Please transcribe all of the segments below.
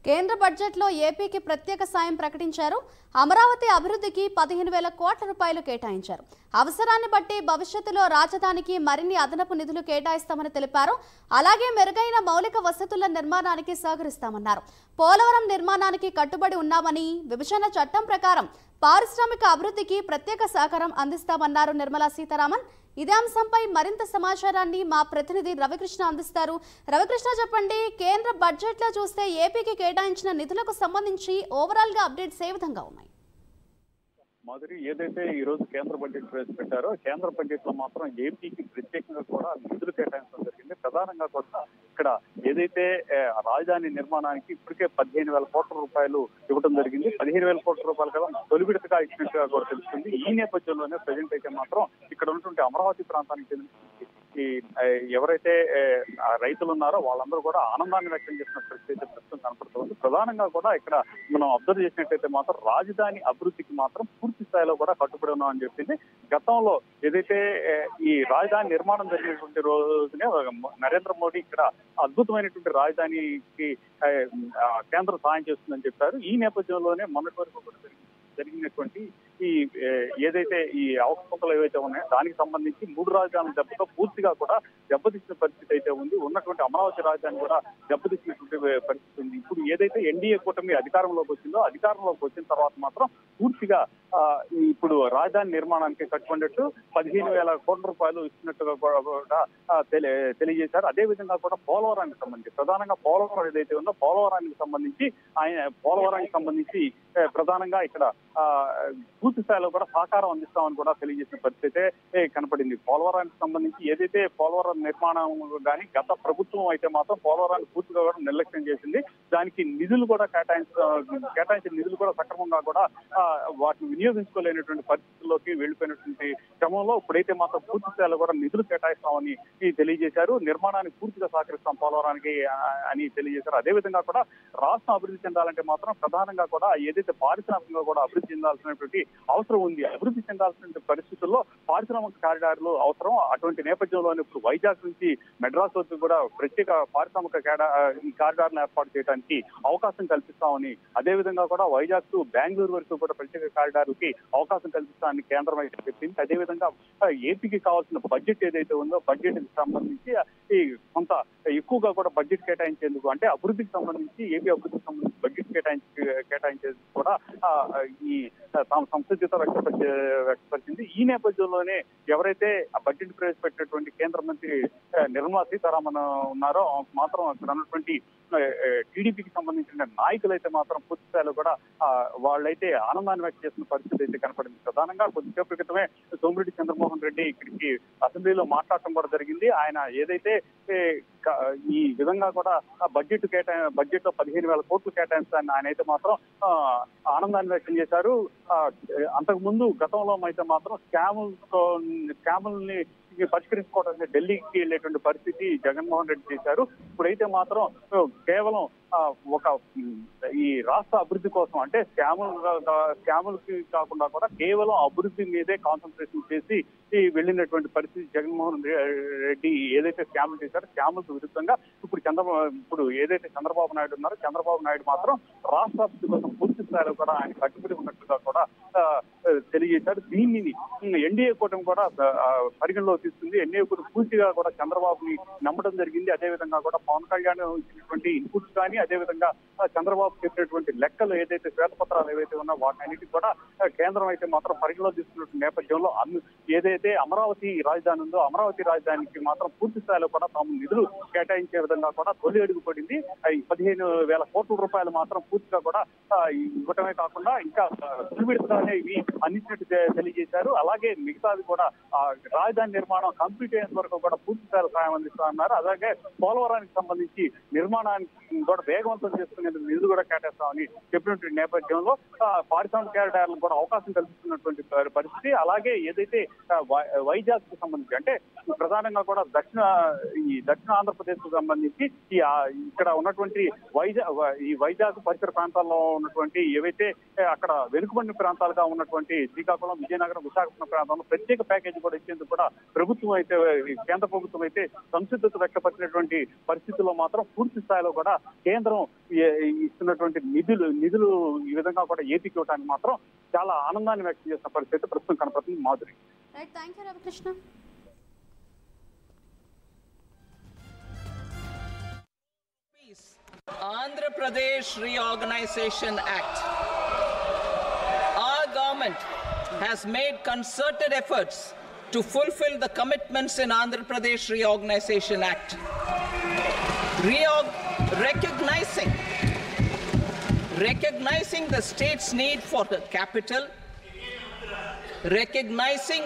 కేంద్ర బడ్జెట్లో ఏపీకి ప్రత్యేక సాయం ప్రకటించారు. అమరావతి అభివృద్ధికి 15,000 కోట్ల రూపాయలు కేటాయించారు. అవసరాన్ని బట్టి భవిష్యత్తులో రాజధానికి మరిన్ని అదనపు నిధులు కేటాయిస్తామని తెలిపారు. అలాగే మెరుగైన మౌలిక వసతుల నిర్మాణానికి సహకరిస్తామన్నారు. పోలవరం నిర్మాణానికి కట్టుబడి ఉన్నామని, విభజన చట్టం ప్రకారం పారిశ్రామిక అభివృద్ధికి ప్రత్యేక సహకారం అందిస్తామన్నారు నిర్మలా సీతారామన్. ఇదే అంశంపై మరింత సమాచారాన్ని మా ప్రతినిధి రవికృష్ణ అందిస్తారు. రవికృష్ణ, చెప్పండి, కేంద్ర బడ్జెట్లో చూస్తే ఏపీకి కేటాయించిన నిధులకు సంబంధించి ఓవరాల్ గా అప్డేట్స్ ఏ విధంగా ఉన్నాయి? మాధురి, ఏదైతే ఈ రోజు కేంద్ర బడ్జెట్ ప్రవేశపెట్టారో కేంద్ర బడ్జెట్ లో మాత్రం ఏపీకి ప్రత్యేకంగా కూడా నిధులు కేటాయించడం జరిగింది. ప్రధానంగా కూడా ఇక్కడ ఏదైతే రాజధాని నిర్మాణానికి ఇప్పటికే 15,000 కోట్ల రూపాయలు ఇవ్వడం జరిగింది. 15,000 కోట్ల రూపాయలు కదా తొలి విడతగా ఇచ్చినట్టుగా కూడా తెలుస్తుంది. ఈ నేపథ్యంలోనే ప్రజెంట్ అయితే మాత్రం ఇక్కడ ఉన్నటువంటి అమరావతి ప్రాంతానికి చెందిన ఎవరైతే రైతులు ఉన్నారో వాళ్ళందరూ కూడా ఆనందాన్ని వ్యక్తం చేసిన పరిస్థితి ప్రస్తుతం కనపడుతుంది. ప్రధానంగా కూడా ఇక్కడ మనం అబ్జర్వ్ చేసినట్టయితే మాత్రం రాజధాని అభివృద్ధికి మాత్రం పూర్తి స్థాయిలో కూడా కట్టుబడి ఉన్నామని చెప్పింది. గతంలో ఏదైతే ఈ రాజధాని నిర్మాణం జరిగినటువంటి రోజునే నరేంద్ర మోడీ ఇక్కడ అద్భుతమైనటువంటి రాజధానికి కేంద్రం సాయం చేస్తుందని చెప్పారు. ఈ నేపథ్యంలోనే మొన్నటి వరకు కూడా జరిగినటువంటి ఈ ఏదైతే ఈ అవకతవకలు ఏవైతే ఉన్నాయో దానికి సంబంధించి 3 రాజధానుల దెబ్బతో పూర్తిగా కూడా దెబ్బతీసిన పరిస్థితి అయితే ఉంది. ఉన్నటువంటి అమరావతి రాజధాని కూడా దెబ్బతీసినటువంటి పరిస్థితి ఉంది. ఇప్పుడు ఏదైతే ఎన్డీఏ కూటమి అధికారంలోకి వచ్చిన తర్వాత మాత్రం పూర్తిగా ఇప్పుడు రాజధాని నిర్మాణానికి కట్టుకున్నట్టు 15,000 కోట్ల రూపాయలు ఇస్తున్నట్టుగా కూడా తెలియజేశారు. అదే విధంగా కూడా పోలవరానికి సంబంధించి ప్రధానంగా పోలవరం ఏదైతే ఉందో పోలవరానికి సంబంధించి ప్రధానంగా ఇక్కడ పూర్తి స్థాయిలో కూడా సహకారం అందిస్తామని కూడా తెలియజేసిన పరిస్థితి కనపడింది. పోలవరానికి సంబంధించి ఏదైతే పోలవరం నిర్మాణం కానీ గత ప్రభుత్వం అయితే మాత్రం పోలవరాన్ని పూర్తిగా కూడా నిర్లక్ష్యం చేసింది. దానికి నిధులు కూడా కేటాయించిన నిధులు కూడా సక్రమంగా కూడా వాటిని వినియోగించుకోలేనటువంటి పరిస్థితుల్లోకి వెళ్లిపోయినటువంటి క్రమంలో ఇప్పుడైతే మాత్రం పూర్తి స్థాయిలో కూడా నిధులు కేటాయిస్తామని తెలియజేశారు. నిర్మాణానికి పూర్తిగా సహకరిస్తాం పోలవరానికి అని తెలియజేశారు. అదేవిధంగా కూడా రాష్ట్రం అభివృద్ధి చెందాలంటే మాత్రం ప్రధానంగా కూడా ఏదైతే పారిశ్రామికంగా కూడా అభివృద్ధి చెందాల్సినటువంటి అవసరం ఉంది. అభివృద్ధి చెందాల్సిన పరిస్థితుల్లో పారిశ్రామిక కారిడార్లు అవసరం. అటువంటి నేపథ్యంలోనే ఇప్పుడు వైజాగ్ నుంచి మెడ్రాస్ వరకు కూడా ప్రత్యేక పారిశ్రామిక కారిడార్లను ఏర్పాటు చేయడానికి అవకాశం కల్పిస్తామని, అదేవిధంగా కూడా వైజాగ్ టు బెంగళూరు వరకు కూడా ప్రత్యేక కారిడార్లకి అవకాశం కల్పిస్తామని కేంద్రం అయితే చెప్పింది. అదేవిధంగా ఏపీకి కావాల్సిన బడ్జెట్ ఏదైతే ఉందో బడ్జెట్ కి సంబంధించి కొంత ఎక్కువగా కూడా బడ్జెట్ కేటాయించేందుకు, అంటే అభివృద్ధికి సంబంధించి ఏపీ అభివృద్ధికి సంబంధించి బడ్జెట్ కేటాయించేందుకు కూడా ఈ సంసిద్ధత వ్యక్తపరిచింది. ఈ నేపథ్యంలోనే ఎవరైతే ఆ బడ్జెట్ ప్రవేశపెట్టినటువంటి కేంద్ర మంత్రి నిర్మలా సీతారామన్ ఉన్నారో మాత్రం అక్కడ ఉన్నటువంటి టీడీపీకి సంబంధించిన నాయకులు అయితే మాత్రం పూర్తి స్థాయిలో కూడా వాళ్ళైతే ఆనందాన్ని వ్యక్తం చేస్తున్న పరిస్థితి అయితే కనపడింది. ప్రధానంగా కొద్దిసేపు క్రితమే సోమిరెడ్డి చంద్రమోహన్ రెడ్డి ఇక్కడికి అసెంబ్లీలో మాట్లాడటం కూడా జరిగింది. ఆయన ఏదైతే ఈ విధంగా కూడా బడ్జెట్ లో 15,000 కోట్లు కేటాయించాలని ఆయన అయితే మాత్రం ఆనందాన్ని వ్యక్తం చేశారు. అంతకు ముందు గతంలో అయితే మాత్రం స్కాముల్ని పరిష్కరించుకోవడానికి ఢిల్లీకి వెళ్ళేటువంటి పరిస్థితి జగన్మోహన్ రెడ్డి చేశారు. ఇప్పుడైతే మాత్రం కేవలం ఒక ఈ రాష్ట్ర అభివృద్ధి కోసం, అంటే స్కాములకి కాకుండా కూడా కేవలం అభివృద్ధి మీదే కాన్సన్ట్రేషన్ చేసి వెళ్ళినటువంటి పరిస్థితి జగన్మోహన్ రెడ్డి ఏదైతే స్కాములు చేశారో స్కాములకు విరుద్ధంగా ఇప్పుడు ఏదైతే చంద్రబాబు నాయుడు ఉన్నారో చంద్రబాబు నాయుడు మాత్రం రాష్ట్ర అభివృద్ధి కోసం పూర్తి స్థాయిలో కూడా ఆయన కట్టుబడి ఉన్నట్టుగా కూడా తెలియజేశారు. దీనిని ఎన్డీఏ కూటమి కూడా పరిగణలో తీసుకుంది. ఎన్డీఏ కూటమి పూర్తిగా కూడా చంద్రబాబుని నమ్మడం జరిగింది. అదేవిధంగా కూడా పవన్ కళ్యాణ్ ఇచ్చినటువంటి ఇన్పుట్స్ కానీ, అదేవిధంగా చంద్రబాబు చెప్పినటువంటి లెక్కలు ఏదైతే శ్వేతపత్రాలు ఏవైతే ఉన్నా వాటన్నిటికీ కూడా కేంద్రం అయితే మాత్రం పరిగణలో తీసుకున్నటువంటి నేపథ్యంలో ఏదైతే అమరావతి రాజధాని ఉందో అమరావతి రాజధానికి మాత్రం పూర్తి స్థాయిలో కూడా తాము నిధులు కేటాయించే విధంగా కూడా తొలి అడుగు పడింది. 15,000 కోట్ల రూపాయలు మాత్రం పూర్తిగా కూడా ఇవ్వటమే కాకుండా ఇంకా తొలి విడతగానే ఇవి అందించినట్టు తెలియజేశారు. అలాగే మిగతాది కూడా రాజధాని నిర్మాణం కంప్లీట్ అయ్యేంత వరకు కూడా పూర్తి స్థాయిలో సాయం అందిస్తామన్నారు. అలాగే పోలవరానికి సంబంధించి నిర్మాణానికి కూడా వేగవంతం చేసుకునేందుకు నిధులు కూడా కేటాయిస్తామని చెప్పినటువంటి నేపథ్యంలో పారిశ్రామిక కారిడార్లకు కూడా అవకాశం కల్పిస్తున్నటువంటి పరిస్థితి. అలాగే ఏదైతే వైజాగ్ కు సంబంధించి, అంటే ప్రధానంగా కూడా దక్షిణ ఆంధ్రప్రదేశ్ కు సంబంధించి ఇక్కడ ఉన్నటువంటి వైజాగ్ పరిసర ప్రాంతాల్లో ఉన్నటువంటి ఏవైతే అక్కడ వెనుకబడిన ప్రాంతాలుగా ఉన్నటువంటి ఉన్నటువంటి శ్రీకాకుళం, విజయనగరం, విశాఖపట్నం ప్రాంతంలో ప్రత్యేక ప్యాకేజీ కూడా ఇచ్చేందుకు కూడా ప్రభుత్వం అయితే, కేంద్ర ప్రభుత్వం అయితే సంసిద్ధత వ్యక్తపరిచినటువంటి పరిస్థితుల్లో మాత్రం పూర్తి స్థాయిలో కూడా కేంద్రం ఇస్తున్నటువంటి నిధులు ఈ విధంగా కూడా ఏపీకి ఇవ్వడానికి మాత్రం చాలా ఆనందాన్ని వ్యక్తం చేసిన పరిస్థితి ప్రస్తుతం కనపడుతుంది. Madhuri. Thank you Ravikrishna. Andhra Pradesh Reorganization Act. Our government has made concerted efforts to fulfill the commitments in Andhra Pradesh Reorganization Act. Recognizing the state's need for the capital, recognizing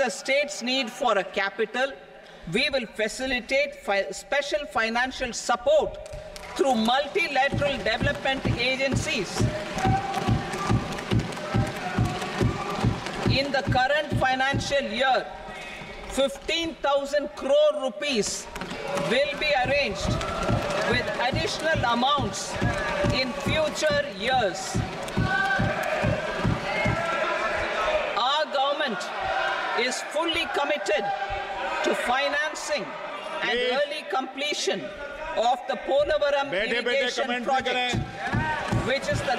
the state's need for a capital, we will facilitate special financial support through multilateral development agencies. In the current financial year, 15,000 crore rupees will be arranged with additional amounts in future years. Our government is fully committed to financing and early completion of the Polavaram irrigation project, which is the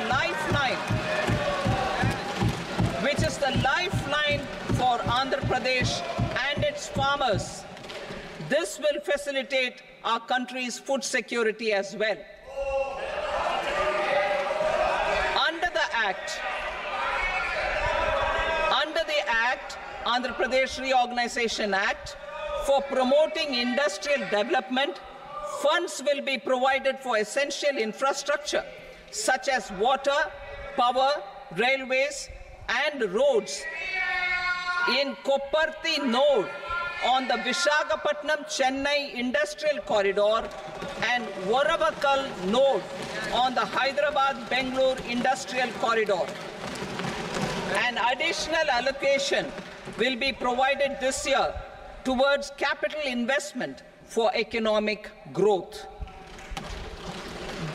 lifeline for Andhra Pradesh and its farmers. This will facilitate our country's food security as well. Under the Andhra Pradesh Reorganization Act, for promoting industrial development, funds will be provided for essential infrastructure such as water, power, railways, and roads. In Kopparthi node on the Visakhapatnam-Chennai Industrial Corridor and Varavakal node on the Hyderabad-Bangalore Industrial Corridor. An additional allocation will be provided this year towards capital investment for economic growth.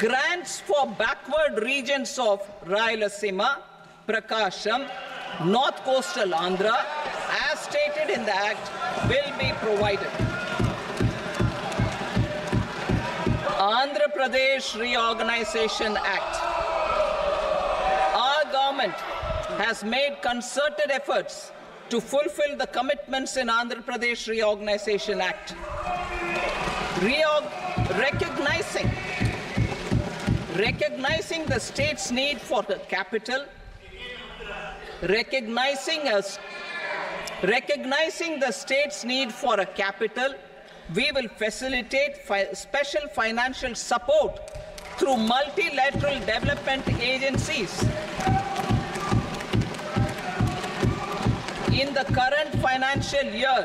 Grants for backward regions of Rayalaseema, Prakasham, North Coastal Andhra, as stated in the Act, will be provided. Andhra Pradesh Reorganization Act. Our government has made concerted efforts to fulfill the commitments in Andhra Pradesh Reorganization Act. Recognizing the state's need for the capital, recognizing the state's need for a capital, we will facilitate special financial support through multilateral development agencies. In the current financial year,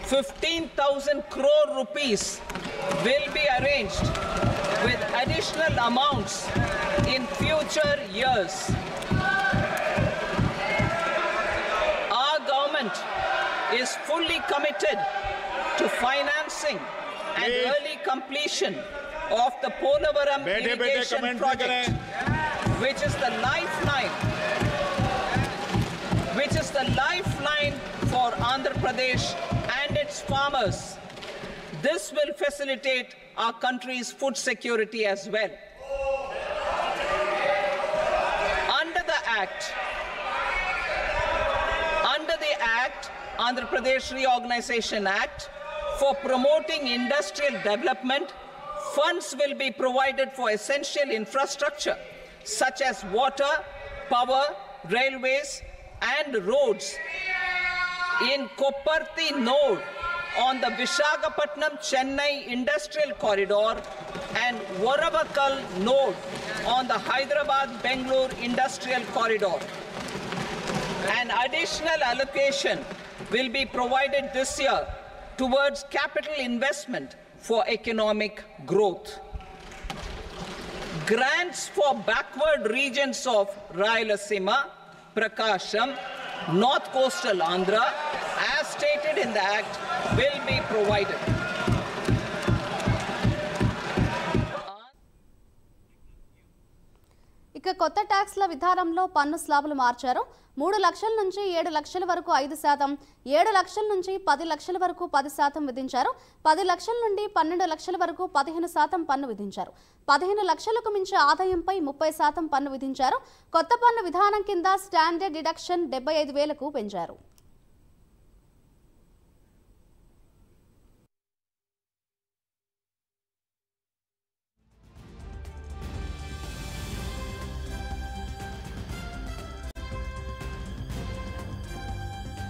15,000 crore rupees will be arranged with additional amounts in future years. Our government is fully committed to financing and early completion of the Polavaram irrigation project, which is the lifeline for Andhra Pradesh and its farmers. This will facilitate our country's food security as well. Under the Andhra Pradesh Reorganization Act, for promoting industrial development, funds will be provided for essential infrastructure such as water, power, railways, and roads. In Kopparthi node on the Visakhapatnam-Chennai Industrial Corridor and Varavakal node on the Hyderabad-Bangalore Industrial Corridor. An additional allocation will be provided this year towards capital investment for economic growth. Grants for backward regions of Rayalaseema, Prakasham, North Coastal Andhra, as stated in the Act, will be provided. ఇక ఇక కొత్త ట్యాక్స్ల విధానంలో పన్ను స్లాబులు మార్చారు. 3 లక్షల నుంచి 7 లక్షల వరకు 5%, 7 లక్షల నుంచి 10 లక్షల వరకు 10% విధించారు. 10 లక్షల నుండి 12 లక్షల వరకు 15% పన్ను విధించారు. 15 లక్షలకు మించి ఆదాయంపై 30% పన్ను విధించారు. కొత్త పన్ను విధానం కింద స్టాండర్డ్ డిడక్షన్ 75,000కు పెంచారు.